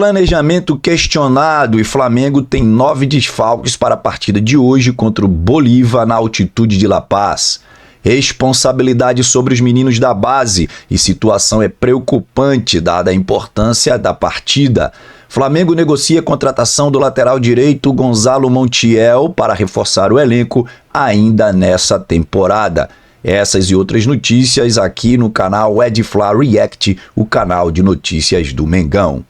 Planejamento questionado e Flamengo tem 9 desfalques para a partida de hoje contra o Bolívar na altitude de La Paz. Responsabilidade sobre os meninos da base e situação é preocupante dada a importância da partida. Flamengo negocia a contratação do lateral direito Gonzalo Montiel para reforçar o elenco ainda nessa temporada. Essas e outras notícias aqui no canal Edfla React, o canal de notícias do Mengão.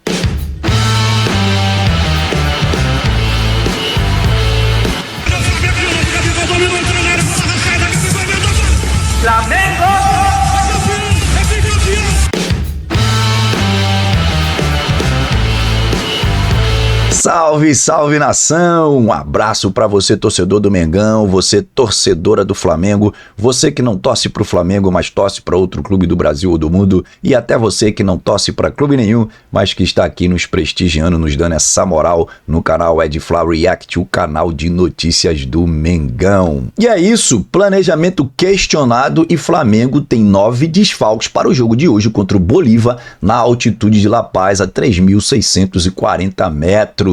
Salve, salve nação! Um abraço para você, torcedor do Mengão, você, torcedora do Flamengo, você que não torce pro Flamengo, mas torce para outro clube do Brasil ou do mundo, e até você que não torce para clube nenhum, mas que está aqui nos prestigiando, nos dando essa moral no canal Edfla React, o canal de notícias do Mengão. E é isso, planejamento questionado e Flamengo tem 9 desfalques para o jogo de hoje contra o Bolívar na altitude de La Paz, a 3.640 metros.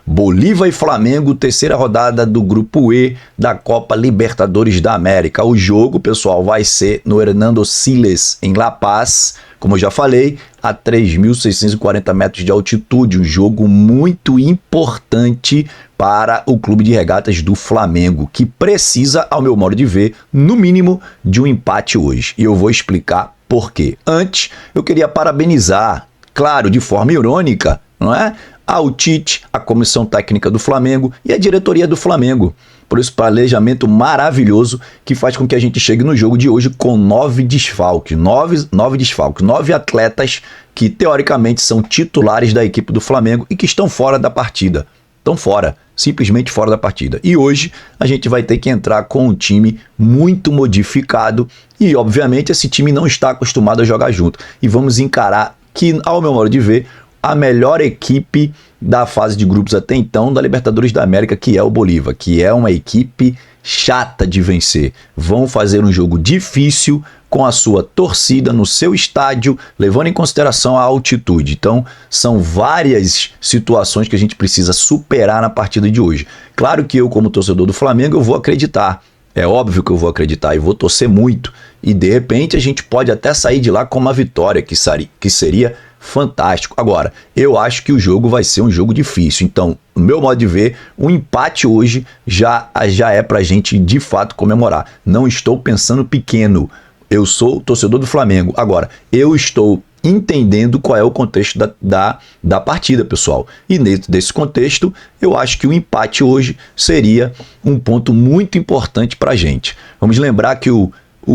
Bolívar e Flamengo, terceira rodada do Grupo E da Copa Libertadores da América. O jogo, pessoal, vai ser no Hernando Siles, em La Paz, como eu já falei, a 3.640 metros de altitude. Um jogo muito importante para o Clube de Regatas do Flamengo, que precisa, ao meu modo de ver, no mínimo, de um empate hoje. E eu vou explicar por quê. Antes, eu queria parabenizar, claro, de forma irônica, não é? Ao Tite, a comissão técnica do Flamengo e a diretoria do Flamengo, por esse planejamento maravilhoso que faz com que a gente chegue no jogo de hoje com 9 desfalques, 9 atletas que teoricamente são titulares da equipe do Flamengo e que estão fora da partida, estão fora, simplesmente fora da partida. E hoje a gente vai ter que entrar com um time muito modificado e obviamente esse time não está acostumado a jogar junto e vamos encarar que, ao meu modo de ver, a melhor equipe da fase de grupos até então da Libertadores da América, que é o Bolívar, que é uma equipe chata de vencer. Vão fazer um jogo difícil com a sua torcida no seu estádio, levando em consideração a altitude. Então, são várias situações que a gente precisa superar na partida de hoje. Claro que eu, como torcedor do Flamengo, eu vou acreditar. É óbvio que eu vou acreditar e vou torcer muito. E, de repente, a gente pode até sair de lá com uma vitória, que seria fantástico. Agora, eu acho que o jogo vai ser um jogo difícil. Então, no meu modo de ver, o empate hoje já é pra gente, de fato, comemorar. Não estou pensando pequeno. Eu sou torcedor do Flamengo. Agora, eu estou entendendo qual é o contexto da partida, pessoal. E dentro desse contexto, eu acho que o empate hoje seria um ponto muito importante pra gente. Vamos lembrar que o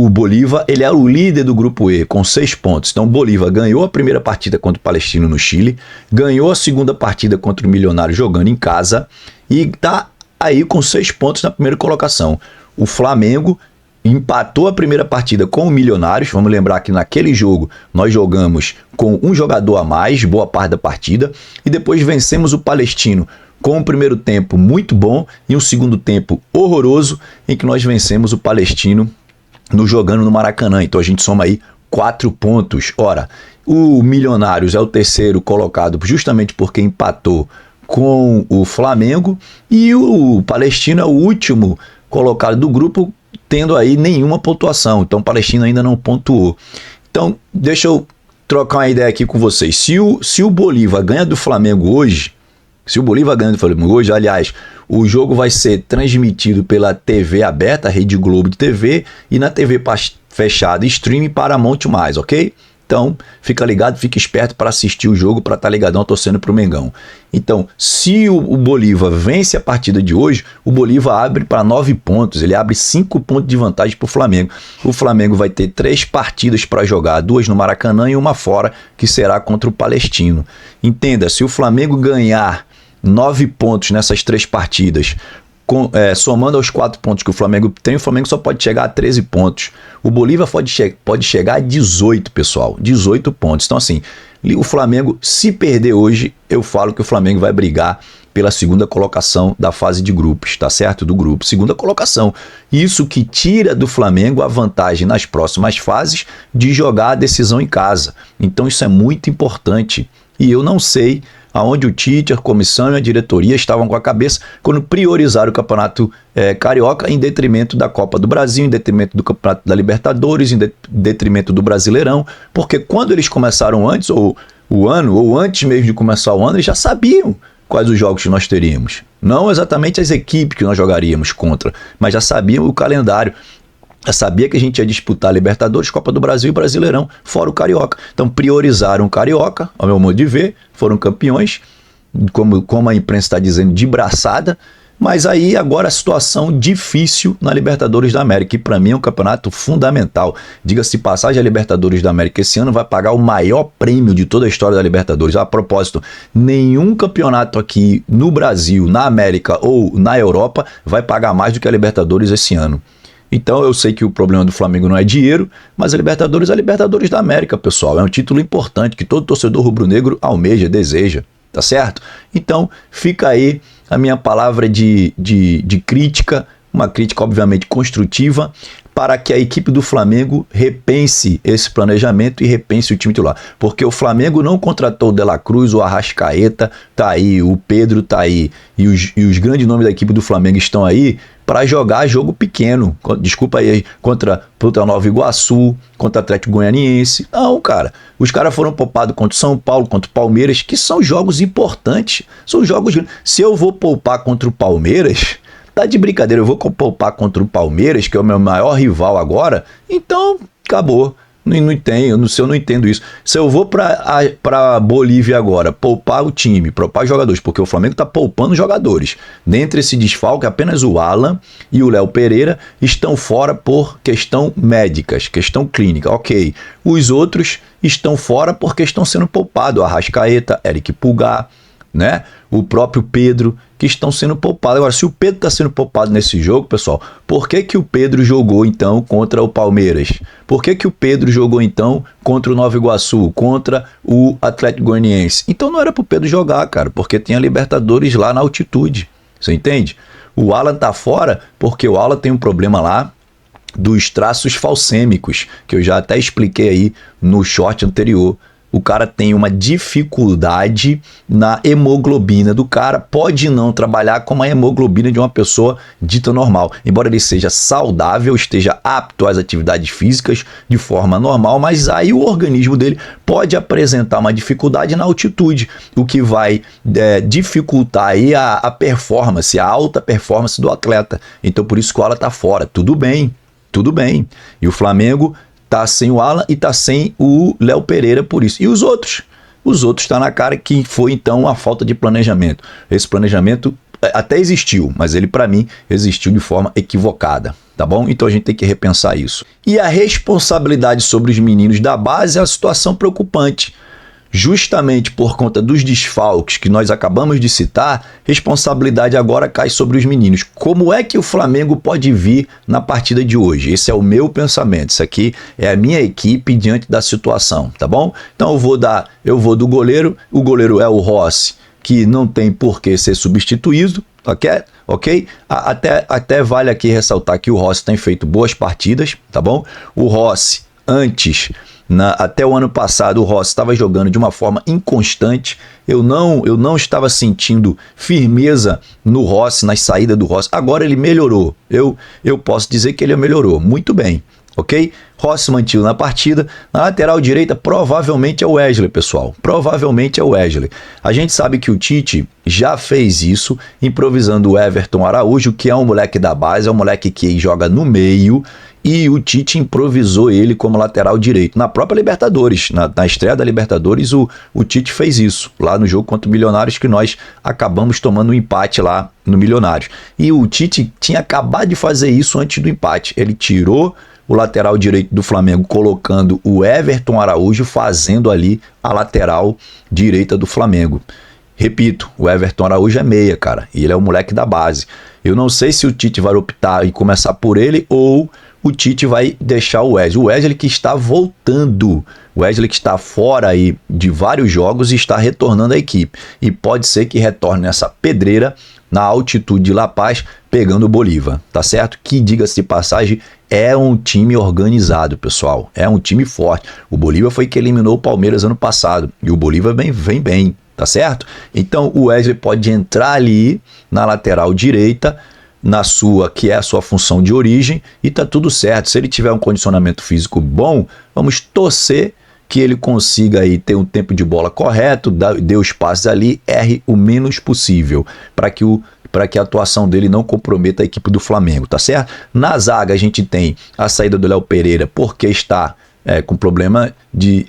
Bolívar, ele é o líder do Grupo E, com 6 pontos. Então, o Bolívar ganhou a primeira partida contra o Palestino no Chile, ganhou a segunda partida contra o Milionário jogando em casa e está aí com 6 pontos na primeira colocação. O Flamengo empatou a primeira partida com o Milionários. Vamos lembrar que naquele jogo nós jogamos com um jogador a mais, boa parte da partida, e depois vencemos o Palestino com um primeiro tempo muito bom e um segundo tempo horroroso, em que nós vencemos o Palestino jogando no Maracanã. Então a gente soma aí 4 pontos. Ora, o Milionários é o terceiro colocado justamente porque empatou com o Flamengo e o Palestino é o último colocado do grupo, tendo aí nenhuma pontuação. Então o Palestino ainda não pontuou. Então deixa eu trocar uma ideia aqui com vocês. Se o Bolívar ganha do Flamengo hoje, aliás, o jogo vai ser transmitido pela TV aberta, Rede Globo de TV, e na TV fechada, streaming Paramount+, ok? Então, fica ligado, fica esperto para assistir o jogo, para estar ligadão torcendo para o Mengão. Então, se o Bolívar vence a partida de hoje, o Bolívar abre para 9 pontos, ele abre 5 pontos de vantagem para o Flamengo. O Flamengo vai ter 3 partidas para jogar, 2 no Maracanã e uma fora, que será contra o Palestino. Entenda, se o Flamengo ganhar 9 pontos nessas 3 partidas, somando aos 4 pontos que o Flamengo tem, o Flamengo só pode chegar a 13 pontos. O Bolívar pode chegar a 18, pessoal. 18 pontos. Então, assim, o Flamengo, se perder hoje, eu falo que o Flamengo vai brigar pela segunda colocação da fase de grupos, tá certo? Do grupo, segunda colocação. Isso que tira do Flamengo a vantagem nas próximas fases de jogar a decisão em casa. Então isso é muito importante. E eu não sei aonde o Tite, a comissão e a diretoria estavam com a cabeça quando priorizaram o campeonato carioca em detrimento da Copa do Brasil, em detrimento do campeonato da Libertadores, em detrimento do Brasileirão, porque quando eles começaram antes, ou o ano, ou antes mesmo de começar o ano, eles já sabiam quais os jogos que nós teríamos. Não exatamente as equipes que nós jogaríamos contra, mas já sabiam o calendário. Já sabia que a gente ia disputar Libertadores, Copa do Brasil e Brasileirão, fora o Carioca. Então priorizaram o Carioca, ao meu modo de ver, foram campeões, como a imprensa está dizendo, de braçada, mas aí agora a situação difícil na Libertadores da América, que para mim é um campeonato fundamental. Diga-se passagem, a Libertadores da América esse ano vai pagar o maior prêmio de toda a história da Libertadores. A propósito, nenhum campeonato aqui no Brasil, na América ou na Europa vai pagar mais do que a Libertadores esse ano. Então eu sei que o problema do Flamengo não é dinheiro, mas a Libertadores é a Libertadores da América, pessoal. É um título importante que todo torcedor rubro-negro almeja, deseja, tá certo? Então fica aí a minha palavra de crítica, uma crítica obviamente construtiva, para que a equipe do Flamengo repense esse planejamento e repense o time titular. Porque o Flamengo não contratou o De La Cruz, o Arrascaeta, tá aí, o Pedro tá aí, e os grandes nomes da equipe do Flamengo estão aí para jogar jogo pequeno. Desculpa aí, contra Nova Iguaçu, contra Atlético Goianiense. Não, cara. Os caras foram poupados contra o São Paulo, contra o Palmeiras, que são jogos importantes. São jogos... Se eu vou poupar contra o Palmeiras... Tá de brincadeira, eu vou poupar contra o Palmeiras, que é o meu maior rival agora, então acabou. Se eu não entendo isso. Se eu vou para Bolívia agora, poupar o time, poupar jogadores, porque o Flamengo tá poupando jogadores. Dentre esse desfalque, apenas o Alan e o Léo Pereira estão fora por questão médicas, questão clínica, ok. Os outros estão fora porque estão sendo poupados. Arrascaeta, Eric Pulgar, né? O próprio Pedro, que estão sendo poupados. Agora, se o Pedro está sendo poupado nesse jogo, pessoal, por que o Pedro jogou então contra o Palmeiras? Por que o Pedro jogou então contra o Nova Iguaçu, contra o Atlético Goianiense? Então não era pro Pedro jogar, cara, porque tem a Libertadores lá na altitude. Você entende? O Alan tá fora porque o Alan tem um problema lá dos traços falcêmicos, que eu já até expliquei aí no short anterior. O cara tem uma dificuldade na hemoglobina do cara, pode não trabalhar como a hemoglobina de uma pessoa dita normal. Embora ele seja saudável, esteja apto às atividades físicas de forma normal, mas aí o organismo dele pode apresentar uma dificuldade na altitude, o que vai dificultar aí a performance, a alta performance do atleta. Então por isso que o Alan tá fora. Tudo bem. E o Flamengo tá sem o Alan e tá sem o Léo Pereira por isso. E os outros? Os outros tá na cara que foi então a falta de planejamento. Esse planejamento até existiu, mas ele para mim existiu de forma equivocada, tá bom? Então a gente tem que repensar isso. E a responsabilidade sobre os meninos da base é uma situação preocupante. Justamente por conta dos desfalques que nós acabamos de citar, responsabilidade agora cai sobre os meninos. Como é que o Flamengo pode vir na partida de hoje? Esse é o meu pensamento. Isso aqui é a minha equipe diante da situação, tá bom? Então eu vou do goleiro. O goleiro é o Rossi, que não tem por que ser substituído, ok? Até vale aqui ressaltar que o Rossi tem feito boas partidas, tá bom? O Rossi, antes... até o ano passado o Rossi estava jogando de uma forma inconstante, eu não estava sentindo firmeza no Rossi, nas saídas do Rossi. Agora ele melhorou, eu posso dizer que ele melhorou muito bem, ok? Rossi mantido na partida. Na lateral direita provavelmente é o Wesley, pessoal, provavelmente é o Wesley. A gente sabe que o Tite já fez isso improvisando o Everton Araújo, que é um moleque da base, é um moleque que joga no meio, e o Tite improvisou ele como lateral direito. Na própria Libertadores, na estreia da Libertadores, o Tite fez isso, lá no jogo contra o Milionários, que nós acabamos tomando um empate lá no Milionários. E o Tite tinha acabado de fazer isso antes do empate. Ele tirou o lateral direito do Flamengo, colocando o Everton Araújo, fazendo ali a lateral direita do Flamengo. Repito, o Everton Araújo é meia, cara, e ele é o moleque da base. Eu não sei se o Tite vai optar em começar por ele ou o Tite vai deixar o Wesley. O Wesley que está voltando, o Wesley que está fora aí de vários jogos e está retornando à equipe. E pode ser que retorne nessa pedreira na altitude de La Paz, pegando o Bolívar, tá certo? Que, diga-se de passagem, é um time organizado, pessoal. É um time forte. O Bolívar foi que eliminou o Palmeiras ano passado. E o Bolívar vem bem, tá certo? Então o Wesley pode entrar ali na lateral direita, que é a sua função de origem, e tá tudo certo. Se ele tiver um condicionamento físico bom, vamos torcer que ele consiga aí ter um tempo de bola correto, dê os passes ali, erre o menos possível, para que a atuação dele não comprometa a equipe do Flamengo, tá certo? Na zaga a gente tem a saída do Léo Pereira, porque está com problema de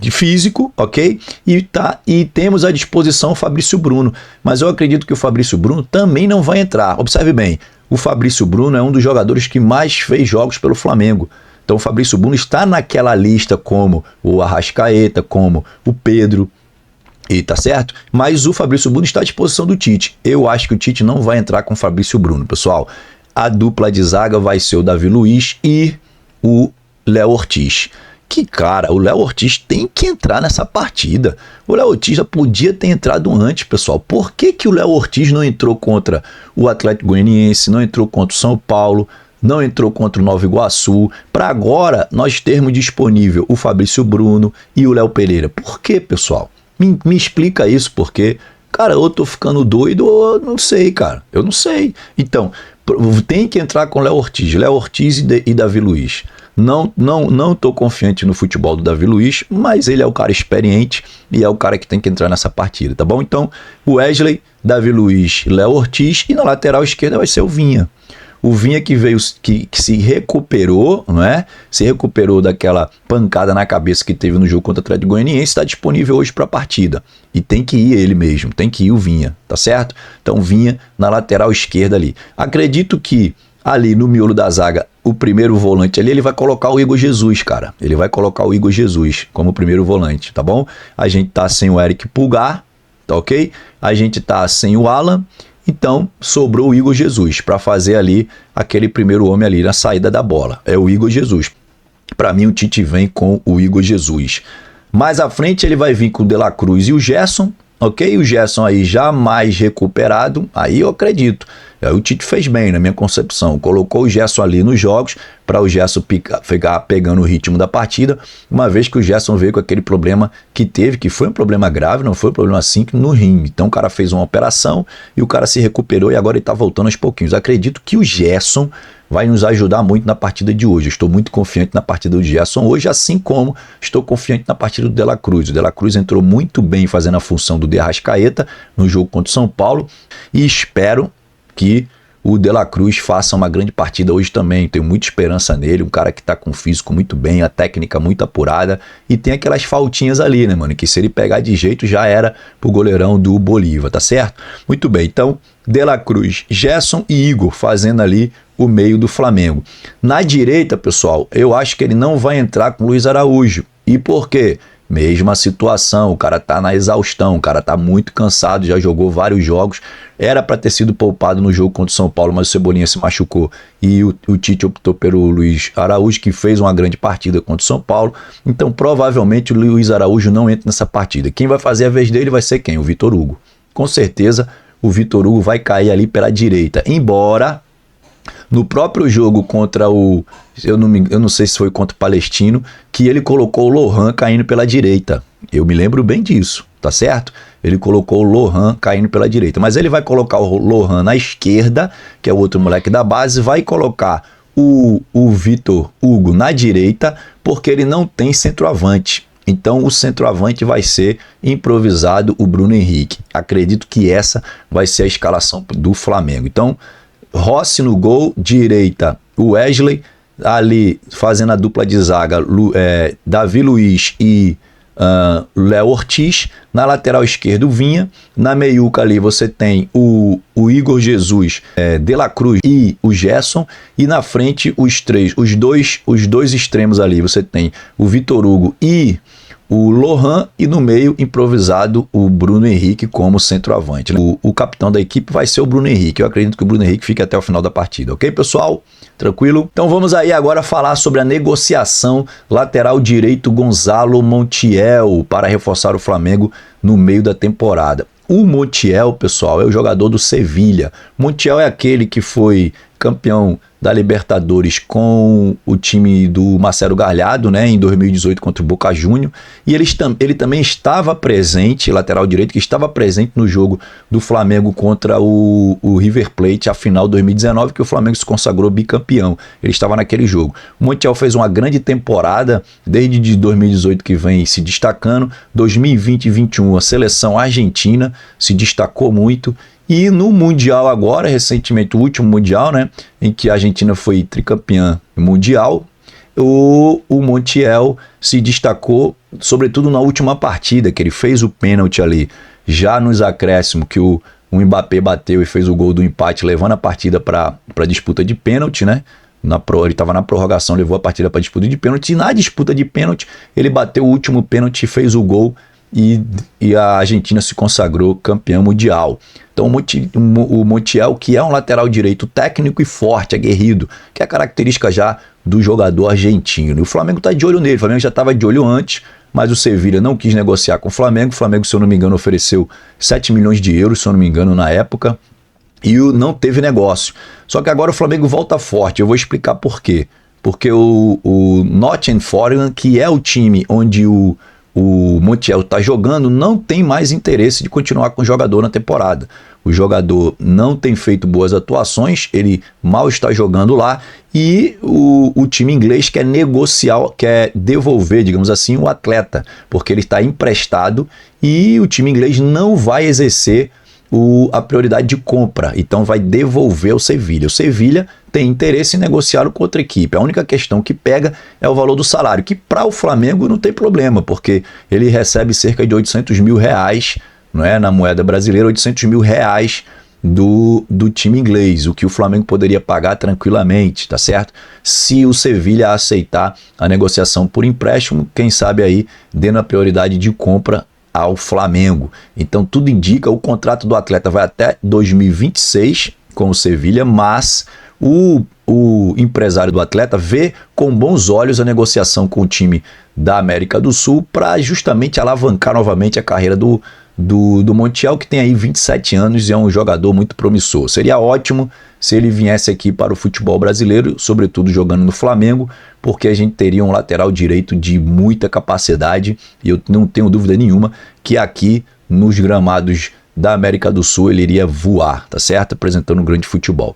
físico, ok? E temos à disposição o Fabrício Bruno, mas eu acredito que o Fabrício Bruno também não vai entrar. Observe bem, o Fabrício Bruno é um dos jogadores que mais fez jogos pelo Flamengo. Então o Fabrício Bruno está naquela lista como o Arrascaeta, como o Pedro, e tá certo? Mas o Fabrício Bruno está à disposição do Tite. Eu acho que o Tite não vai entrar com o Fabrício Bruno, pessoal. A dupla de zaga vai ser o Davi Luiz e o Léo Ortiz. Que, cara, o Léo Ortiz tem que entrar nessa partida. O Léo Ortiz já podia ter entrado antes, pessoal. Por que o Léo Ortiz não entrou contra o Atlético Goianiense, não entrou contra o São Paulo, não entrou contra o Nova Iguaçu, para agora nós termos disponível o Fabrício Bruno e o Léo Pereira? Por que, pessoal? Me explica isso, porque, cara, eu tô ficando doido, eu não sei, cara, eu não sei. Então, tem que entrar com Léo Ortiz e Davi Luiz. Não tô confiante no futebol do Davi Luiz, mas ele é o cara experiente e é o cara que tem que entrar nessa partida, tá bom? Então, Wesley, Davi Luiz, Léo Ortiz, e na lateral esquerda vai ser o Vinha. O Vinha que veio, que se recuperou, não é? Se recuperou daquela pancada na cabeça que teve no jogo contra o Atlético Goianiense, está disponível hoje para a partida. E tem que ir ele mesmo, tem que ir o Vinha, tá certo? Então Vinha na lateral esquerda ali. Acredito que ali no miolo da zaga, o primeiro volante ali, ele vai colocar o Igor Jesus, cara. Ele vai colocar o Igor Jesus como primeiro volante, tá bom? A gente tá sem o Eric Pulgar, tá ok? A gente tá sem o Alan. Então, sobrou o Igor Jesus para fazer ali aquele primeiro homem ali na saída da bola. É o Igor Jesus. Para mim, o Tite vem com o Igor Jesus. Mais à frente, ele vai vir com o De La Cruz e o Gerson, ok? O Gerson aí já mais recuperado, aí eu acredito. O Tite fez bem, na minha concepção. Colocou o Gerson ali nos jogos, para o Gerson ficar pegando o ritmo da partida, uma vez que o Gerson veio com aquele problema que teve, que foi um problema grave, não foi um problema assim, no rim. Então o cara fez uma operação e o cara se recuperou e agora ele está voltando aos pouquinhos. Acredito que o Gerson vai nos ajudar muito na partida de hoje. Eu estou muito confiante na partida do Gerson hoje, assim como estou confiante na partida do De La Cruz. O De La Cruz entrou muito bem fazendo a função do De Arrascaeta no jogo contra o São Paulo e espero que o De La Cruz faça uma grande partida hoje também. Tenho muita esperança nele, um cara que tá com o físico muito bem, a técnica muito apurada e tem aquelas faltinhas ali, né, mano? Que se ele pegar de jeito já era pro goleirão do Bolívar, tá certo? Muito bem, então De La Cruz, Gerson e Igor fazendo ali o meio do Flamengo. Na direita, pessoal, eu acho que ele não vai entrar com o Luiz Araújo. E por quê? Mesma situação, o cara tá na exaustão, o cara tá muito cansado, já jogou vários jogos, era para ter sido poupado no jogo contra o São Paulo, mas o Cebolinha se machucou e o Tite optou pelo Luiz Araújo, que fez uma grande partida contra o São Paulo, então provavelmente o Luiz Araújo não entra nessa partida. Quem vai fazer a vez dele vai ser quem? O Vitor Hugo. Com certeza o Vitor Hugo vai cair ali pela direita, embora no próprio jogo contra eu não sei se foi contra o Palestino, que ele colocou o Lohan caindo pela direita. Eu me lembro bem disso, tá certo? Ele colocou o Lohan caindo pela direita. Mas ele vai colocar o Lohan na esquerda, que é o outro moleque da base, vai colocar o Vitor Hugo na direita, porque ele não tem centroavante. Então o centroavante vai ser improvisado, o Bruno Henrique. Acredito que essa vai ser a escalação do Flamengo. Então, Rossi no gol, direita o Wesley, ali fazendo a dupla de zaga, Davi Luiz e Léo Ortiz, na lateral esquerda o Vinha, na meiuca ali você tem o Igor Jesus, De La Cruz e o Gerson, e na frente os dois extremos ali você tem o Vitor Hugo e o Lohan, e no meio improvisado o Bruno Henrique como centroavante. O capitão da equipe vai ser o Bruno Henrique. Eu acredito que o Bruno Henrique fique até o final da partida, ok, pessoal? Tranquilo? Então vamos aí agora falar sobre a negociação lateral direito Gonzalo Montiel para reforçar o Flamengo no meio da temporada. O Montiel, pessoal, é o jogador do Sevilha. Montiel é aquele que foi campeão da Libertadores com o time do Marcelo Galhardo, né, em 2018 contra o Boca Juniors, e ele também estava presente, lateral direito, que estava presente no jogo do Flamengo contra o River Plate, a final de 2019, que o Flamengo se consagrou bicampeão. Ele estava naquele jogo. O Montiel fez uma grande temporada, desde 2018 que vem se destacando, 2020 e 2021 a seleção argentina se destacou muito. E no Mundial agora, recentemente, o último Mundial, né, em que a Argentina foi tricampeã mundial, o Montiel se destacou, sobretudo na última partida, que ele fez o pênalti ali, já nos acréscimos, que o Mbappé bateu e fez o gol do empate, levando a partida para disputa de pênalti, né? Ele estava na prorrogação, levou a partida para disputa de pênalti, e na disputa de pênalti, ele bateu o último pênalti e fez o gol, e a Argentina se consagrou campeã mundial. Então o Montiel, que é um lateral direito técnico e forte, aguerrido, que é a característica já do jogador argentino. E o Flamengo está de olho nele, o Flamengo já estava de olho antes, mas o Sevilha não quis negociar com o Flamengo. O Flamengo, se eu não me engano, ofereceu 7 milhões de euros, se eu não me engano, na época, e não teve negócio. Só que agora o Flamengo volta forte, eu vou explicar por quê. Porque o Nottingham Forest, que é o time onde o Montiel está jogando, não tem mais interesse de continuar com o jogador na temporada. O jogador não tem feito boas atuações, ele mal está jogando lá, e o time inglês quer negociar, quer devolver, digamos assim, o atleta, porque ele está emprestado e o time inglês não vai exercer a prioridade de compra, então vai devolver ao Sevilha. O Sevilha tem interesse em negociá-lo com outra equipe. A única questão que pega é o valor do salário, que para o Flamengo não tem problema, porque ele recebe cerca de 800 mil reais, não é, na moeda brasileira, 800 mil reais do time inglês, o que o Flamengo poderia pagar tranquilamente, tá certo? Se o Sevilha aceitar a negociação por empréstimo, quem sabe aí dando a prioridade de compra ao Flamengo. Então tudo indica, o contrato do atleta vai até 2026 com o Sevilha, mas o empresário do atleta vê com bons olhos a negociação com o time da América do Sul para justamente alavancar novamente a carreira do Montiel, que tem aí 27 anos e é um jogador muito promissor. Seria ótimo se ele viesse aqui para o futebol brasileiro, sobretudo jogando no Flamengo, porque a gente teria um lateral direito de muita capacidade, e eu não tenho dúvida nenhuma que aqui nos gramados da América do Sul ele iria voar, tá certo? Apresentando um grande futebol.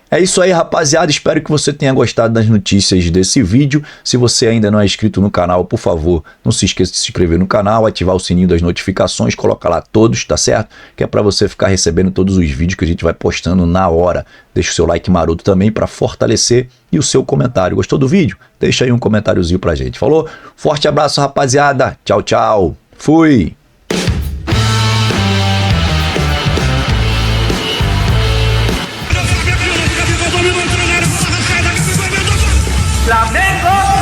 É isso aí, rapaziada, espero que você tenha gostado das notícias desse vídeo. Se você ainda não é inscrito no canal, por favor, não se esqueça de se inscrever no canal, ativar o sininho das notificações, coloca lá todos, tá certo? Que é para você ficar recebendo todos os vídeos que a gente vai postando na hora. Deixa o seu like maroto também para fortalecer e o seu comentário. Gostou do vídeo? Deixa aí um comentáriozinho pra gente, falou? Forte abraço, rapaziada, tchau, tchau, fui! Flamengo!